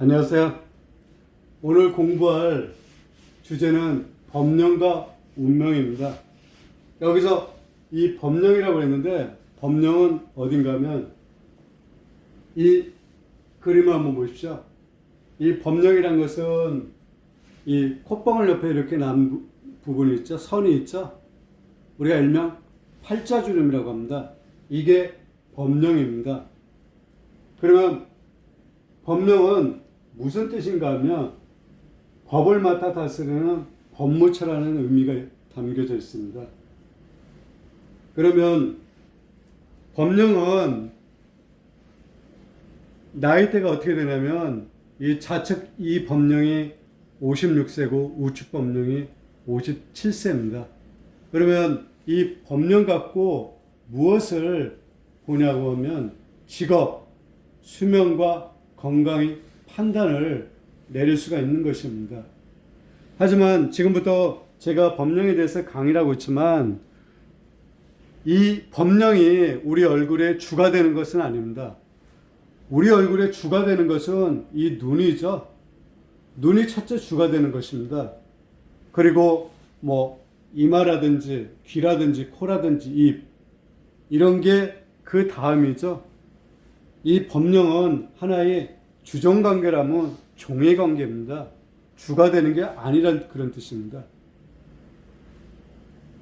안녕하세요. 오늘 공부할 주제는 법령과 운명입니다. 여기서 이 법령이라고 했는데 법령은 어딘가 하면 이 그림을 한번 보십시오. 이 법령이란 것은 이 콧방울 옆에 이렇게 난 부분이 있죠. 선이 있죠. 우리가 일명 팔자주름이라고 합니다. 이게 법령입니다. 그러면 법령은 무슨 뜻인가 하면 법을 맡아 다스리는 법무처라는 의미가 담겨져 있습니다. 그러면 법령은 나이대가 어떻게 되냐면 이 법령이 56세고 우측 법령이 57세입니다. 그러면 이 법령 갖고 무엇을 보냐고 하면 직업, 수명과 건강의 판단을 내릴 수가 있는 것입니다. 하지만 지금부터 제가 법령에 대해서 강의를 하고 있지만 이 법령이 우리 얼굴에 주가 되는 것은 아닙니다. 우리 얼굴에 주가 되는 것은 이 눈이죠. 눈이 첫째 주가 되는 것입니다. 그리고 이마라든지 귀라든지 코라든지 입 이런 게 그 다음이죠. 이 법령은 하나의 주종관계라면 종의관계입니다. 주가 되는 게 아니란 그런 뜻입니다.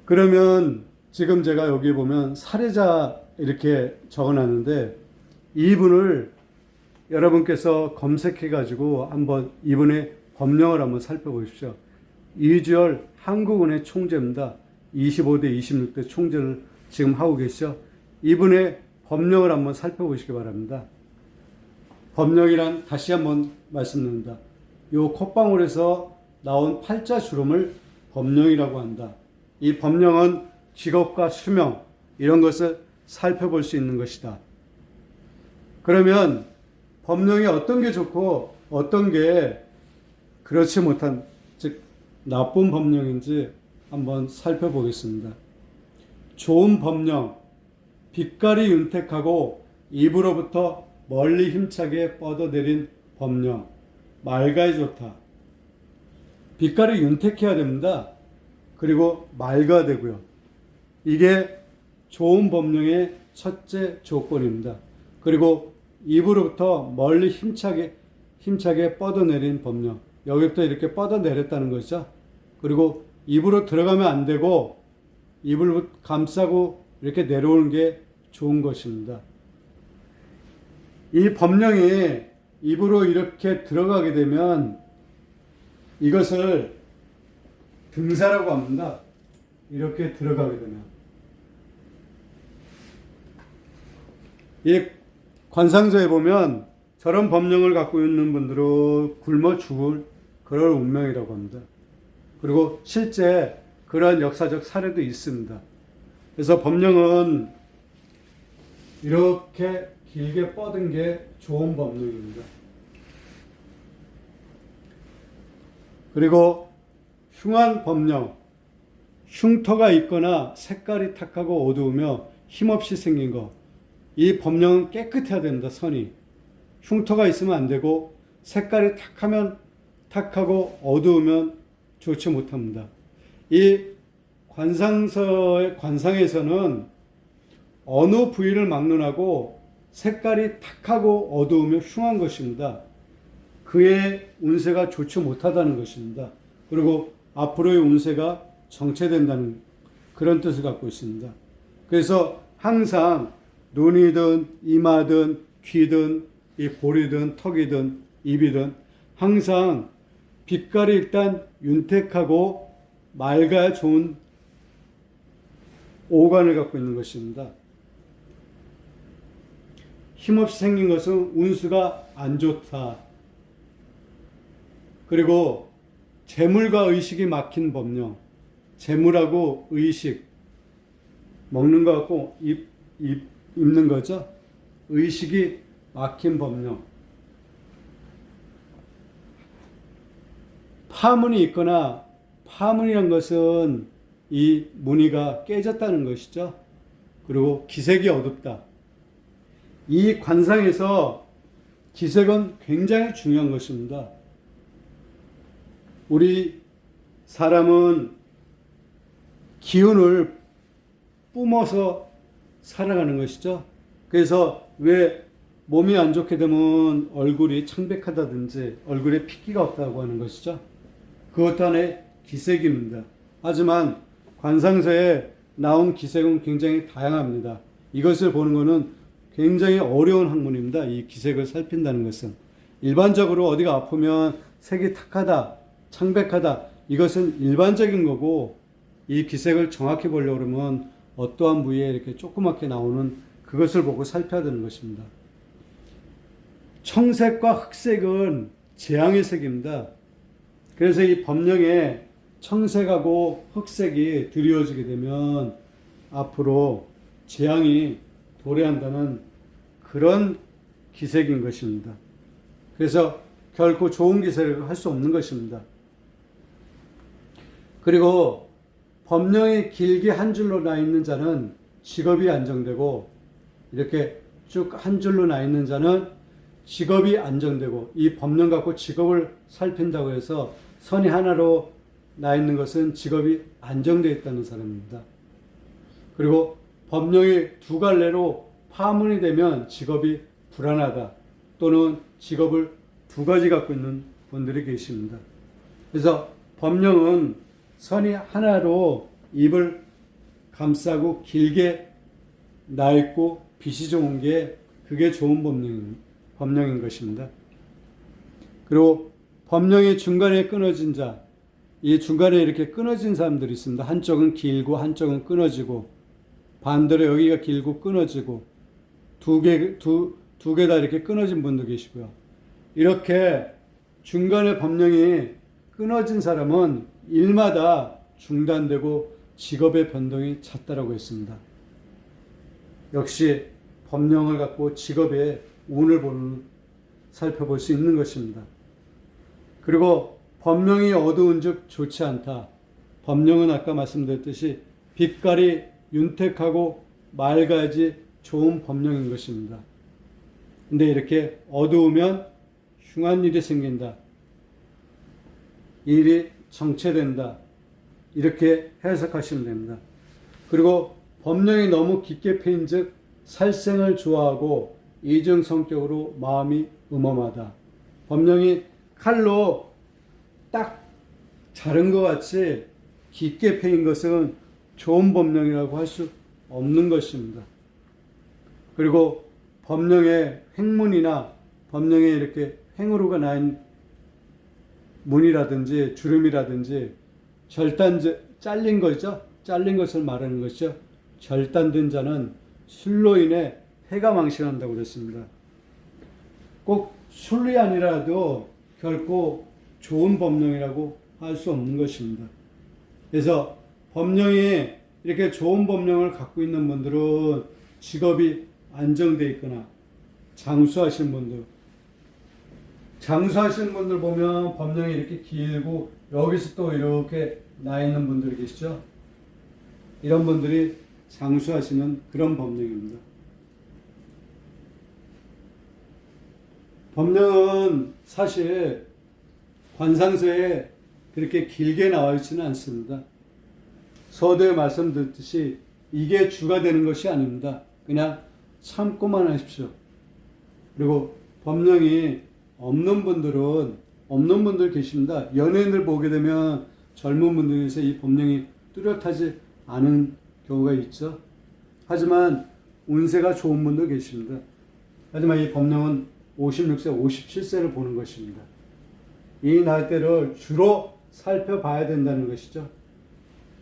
그러면 지금 제가 여기 보면 살해자 이렇게 적어놨는데 이분을 여러분께서 검색해가지고 한번 이분의 법령을 한번 살펴보십시오. 이주열 한국은행 총재입니다. 25대 26대 총재를 지금 하고 계시죠. 이분의 법령을 한번 살펴보시기 바랍니다. 법령이란 다시 한번 말씀드립니다. 요 콧방울에서 나온 팔자 주름을 법령이라고 한다. 이 법령은 직업과 수명 이런 것을 살펴볼 수 있는 것이다. 그러면 법령이 어떤 게 좋고 어떤 게 그렇지 못한 즉 나쁜 법령인지 한번 살펴보겠습니다. 좋은 법령, 빛깔이 윤택하고 입으로부터 멀리 힘차게 뻗어내린 법령, 맑아야 좋다. 빛깔이 윤택해야 됩니다. 그리고 맑아야 되고요. 이게 좋은 법령의 첫째 조건입니다. 그리고 입으로부터 멀리 힘차게 뻗어내린 법령. 여기부터 이렇게 뻗어내렸다는 것이죠. 그리고 입으로 들어가면 안 되고 입을 감싸고 이렇게 내려오는 게 좋은 것입니다. 이 법령이 입으로 이렇게 들어가게 되면 이것을 등사라고 합니다. 이렇게 들어가게 되면. 이 관상서에 보면 저런 법령을 갖고 있는 분들은 굶어 죽을 그럴 운명이라고 합니다. 그리고 실제 그러한 역사적 사례도 있습니다. 그래서 법령은 이렇게 길게 뻗은 게 좋은 법령입니다. 그리고 흉한 법령, 흉터가 있거나 색깔이 탁하고 어두우며 힘없이 생긴 것. 이 법령은 깨끗해야 됩니다. 선이. 흉터가 있으면 안 되고 색깔이 탁하고 어두우면 좋지 못합니다. 이 관상에서는 어느 부위를 막론하고 색깔이 탁하고 어두우며 흉한 것입니다. 그의 운세가 좋지 못하다는 것입니다. 그리고 앞으로의 운세가 정체된다는 그런 뜻을 갖고 있습니다. 그래서 항상 눈이든 이마든 귀든 이 볼이든 턱이든 입이든 항상 빛깔이 일단 윤택하고 맑아야 좋은 오간을 갖고 있는 것입니다. 힘없이 생긴 것은 운수가 안 좋다. 그리고 재물과 의식이 막힌 법령. 재물하고 의식. 먹는 거 갖고 입는 거죠. 의식이 막힌 법령. 파문이 있거나 파문이란 것은 이 무늬가 깨졌다는 것이죠. 그리고 기색이 어둡다. 이 관상에서 기색은 굉장히 중요한 것입니다. 우리 사람은 기운을 뿜어서 살아가는 것이죠. 그래서 왜 몸이 안 좋게 되면 얼굴이 창백하다든지 얼굴에 핏기가 없다고 하는 것이죠. 그것도 하나의 기색입니다. 하지만 관상서에 나온 기색은 굉장히 다양합니다. 이것을 보는 것은 굉장히 어려운 학문입니다. 이 기색을 살핀다는 것은. 일반적으로 어디가 아프면 색이 탁하다, 창백하다, 이것은 일반적인 거고, 이 기색을 정확히 보려고 그러면 어떠한 부위에 이렇게 조그맣게 나오는 그것을 보고 살펴야 되는 것입니다. 청색과 흑색은 재앙의 색입니다. 그래서 이 법령에 청색하고 흑색이 드리워지게 되면 앞으로 재앙이 도래한다는 그런 기색인 것입니다. 그래서 결코 좋은 기색을 할 수 없는 것입니다. 그리고 법령이 길게 한 줄로 나 있는 자는 직업이 안정되고, 이렇게 쭉 한 줄로 나 있는 자는 직업이 안정되고, 이 법령 갖고 직업을 살핀다고 해서 선이 하나로 나 있는 것은 직업이 안정되어 있다는 사람입니다. 그리고 법령이 두 갈래로 파문이 되면 직업이 불안하다, 또는 직업을 두 가지 갖고 있는 분들이 계십니다. 그래서 법령은 선이 하나로 입을 감싸고 길게 나 있고 빛이 좋은 게, 그게 좋은 법령인 것입니다. 그리고 법령이 중간에 끊어진 자, 이 중간에 이렇게 끊어진 사람들이 있습니다. 한쪽은 길고 한쪽은 끊어지고, 반대로 여기가 길고 끊어지고, 두 개 다 이렇게 끊어진 분도 계시고요. 이렇게 중간에 법령이 끊어진 사람은 일마다 중단되고 직업의 변동이 잦다라고 했습니다. 역시 법령을 갖고 직업의 운을 살펴볼 수 있는 것입니다. 그리고 법령이 어두운 즉 좋지 않다. 법령은 아까 말씀드렸듯이 빛깔이 윤택하고 맑아야지 좋은 법령인 것입니다. 근데 이렇게 어두우면 흉한 일이 생긴다, 일이 정체된다, 이렇게 해석하시면 됩니다. 그리고 법령이 너무 깊게 패인 즉 살생을 좋아하고 이중 성격으로 마음이 음험하다. 법령이 칼로 딱 자른 것 같이 깊게 패인 것은 좋은 법령이라고 할 수 없는 것입니다. 그리고 법령의 횡문이나 법령에 이렇게 횡으로가 난 문이라든지 주름이라든지 잘린 거죠. 잘린 것을 말하는 것이죠. 절단된 자는 술로 인해 해가 망신한다고 그랬습니다. 꼭 술이 아니라도 결코 좋은 법령이라고 할 수 없는 것입니다. 그래서 법령이 이렇게 좋은 법령을 갖고 있는 분들은 직업이 안정되어 있거나, 장수하시는 분들 보면 법령이 이렇게 길고 여기서 또 이렇게 나 있는 분들이 계시죠. 이런 분들이 장수하시는 그런 법령입니다. 법령은 사실 관상서에 그렇게 길게 나와 있지는 않습니다. 서두에 말씀드렸듯이 이게 주가 되는 것이 아닙니다. 그냥 참고만 하십시오. 그리고 법령이 없는 분들 계십니다. 연예인들 보게 되면 젊은 분들에서 이 법령이 뚜렷하지 않은 경우가 있죠. 하지만 운세가 좋은 분도 계십니다. 하지만 이 법령은 56세, 57세를 보는 것입니다. 이 나이대를 주로 살펴봐야 된다는 것이죠.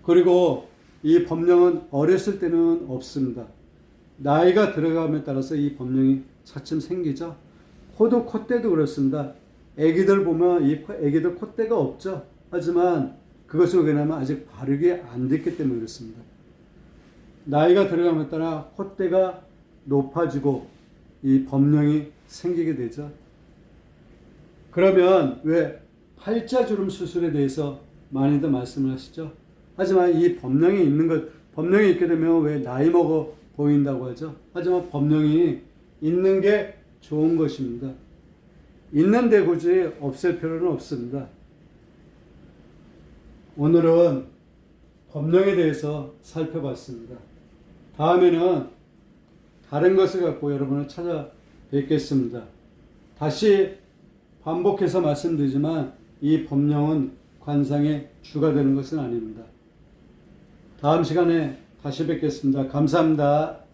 그리고 이 법령은 어렸을 때는 없습니다. 나이가 들어감에 따라서 이 법령이 차츰 생기죠. 콧대도 그렇습니다. 애기들 보면 이 애기들 콧대가 없죠. 하지만 그것은 왜냐하면 아직 바르게 안 됐기 때문에 그렇습니다. 나이가 들어감에 따라 콧대가 높아지고 이 법령이 생기게 되죠. 그러면 왜 팔자주름 수술에 대해서 많이들 말씀을 하시죠. 하지만 이 법령이 법령이 있게 되면 왜 나이 먹어 보인다고 하죠. 하지만 법령이 있는 게 좋은 것입니다. 있는데 굳이 없앨 필요는 없습니다. 오늘은 법령에 대해서 살펴봤습니다. 다음에는 다른 것을 갖고 여러분을 찾아뵙겠습니다. 다시 반복해서 말씀드리지만 이 법령은 관상의 주가 되는 것은 아닙니다. 다음 시간에 다시 뵙겠습니다. 감사합니다.